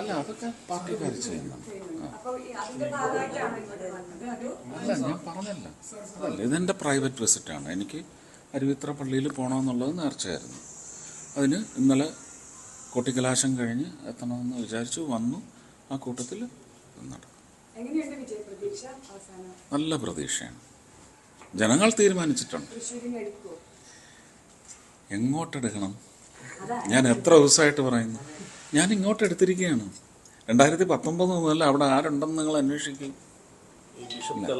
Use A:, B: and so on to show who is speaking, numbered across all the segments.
A: അല്ല, അതൊക്കെ പാർട്ടിക്കാർ ചെയ്യുന്നു. അല്ല, ഞാൻ പറഞ്ഞല്ല, അതല്ല, ഇതെൻ്റെ പ്രൈവറ്റ് വിസിറ്റാണ്. എനിക്ക് അരുവിത്ര പള്ളിയിൽ പോകണമെന്നുള്ളത് നേർച്ചയായിരുന്നു. അതിന് ഇന്നലെ കൊട്ടിക്കലാശം കഴിഞ്ഞ് എത്തണമെന്ന് വിചാരിച്ചു, വന്നു. ആ കൂട്ടത്തിൽ നടക്കും. നല്ല പ്രതീക്ഷയാണ്. ജനങ്ങൾ തീരുമാനിച്ചിട്ടുണ്ട്. എങ്ങോട്ടെടുക്കണം? ഞാൻ എത്ര ദിവസമായിട്ട് പറയുന്നു, ഞാൻ ഇങ്ങോട്ട് എടുത്തിരിക്കുകയാണ്. 2019 മുതൽ അവിടെ ആരുണ്ടെന്ന് നിങ്ങൾ അന്വേഷിക്കും. നിങ്ങൾ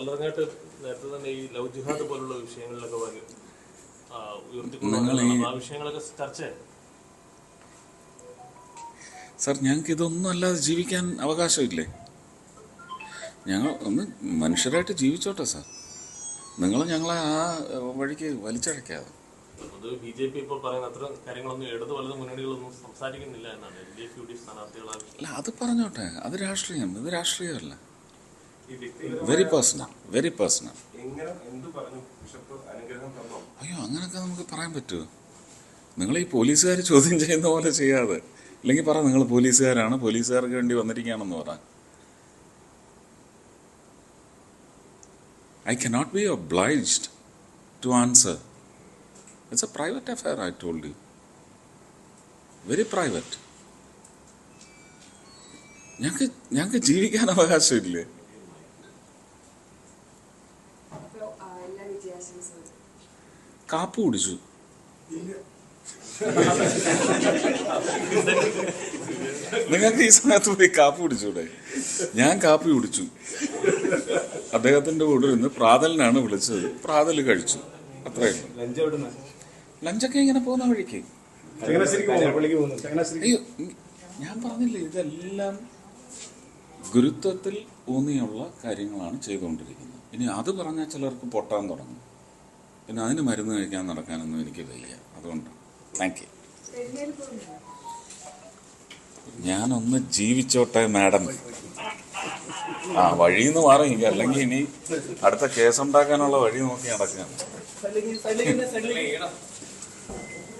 A: സാർ, ഞങ്ങൾക്ക് ഇതൊന്നും അല്ലാതെ ജീവിക്കാൻ അവകാശമില്ലേ? ഞങ്ങൾ ഒന്ന് മനുഷ്യരായിട്ട് ജീവിച്ചോട്ടെ സാർ. നിങ്ങൾ ഞങ്ങളെ ആ വഴിക്ക് വലിച്ചഴക്കാതെ.
B: BJP ഇപ്പോൾ പറയുന്ന അത്ര കാര്യങ്ങളൊന്നും ഇടത് വലത് മുന്നണികളൊന്നും സംസാരിക്കുന്നില്ല എന്നാണ്.
A: അല്ല, അത് പറഞ്ഞോട്ടെ, അത് രാഷ്ട്രീയം, ഇത് രാഷ്ട്രീയമല്ല. Very personal, very personal. അയ്യോ, അങ്ങനെയൊക്കെ നമുക്ക് പറയാൻ പറ്റുമോ? നിങ്ങൾ ഈ പോലീസുകാർ ചോദ്യം ചെയ്യുന്ന പോലെ ചെയ്യാതെ, ഇല്ലെങ്കിൽ പറ നിങ്ങൾ പോലീസുകാരാണ്, പോലീസുകാർക്ക് വേണ്ടി വന്നിരിക്കുകയാണെന്ന് പറ. I cannot be obliged to answer. It's a private affair, I told you. Very private. ഞങ്ങൾക്ക് ജീവിക്കാൻ അവകാശമില്ലേ? കാപ്പി കുടിച്ചു. നിങ്ങൾക്ക് ഈ സമയത്ത് പോയി കാപ്പി കുടിച്ചൂടെ? ഞാൻ കാപ്പി കുടിച്ചു. അദ്ദേഹത്തിന്റെ കൂടെ ഇരുന്ന് പ്രാതലിനാണ് വിളിച്ചത്, പ്രാതൽ കഴിച്ചു, അത്രയും. ലഞ്ചൊക്കെ ഇങ്ങനെ പോകുന്ന വഴിക്ക്. അയ്യോ, ഞാൻ പറഞ്ഞില്ലേ, ഇതെല്ലാം ഗുരുത്വത്തിൽ ഊന്നിയുള്ള കാര്യങ്ങളാണ് ചെയ്തുകൊണ്ടിരിക്കുന്നത്. ഇനി അത് പറഞ്ഞാൽ ചിലർക്ക് പൊട്ടാൻ തുടങ്ങും. പിന്നെ അതിന് മരുന്ന് കഴിക്കാൻ നടക്കാനൊന്നും എനിക്ക് വയ്യ. അതുകൊണ്ടാണ്. Thank you. ഞാനൊന്ന് ജീവിച്ചോട്ടെ മാഡം. ആ വഴിന്ന് മാറി, അല്ലെങ്കിൽ ഇനി അടുത്ത കേസുണ്ടാക്കാനുള്ള വഴി നോക്കി നടക്കുകയാണ്.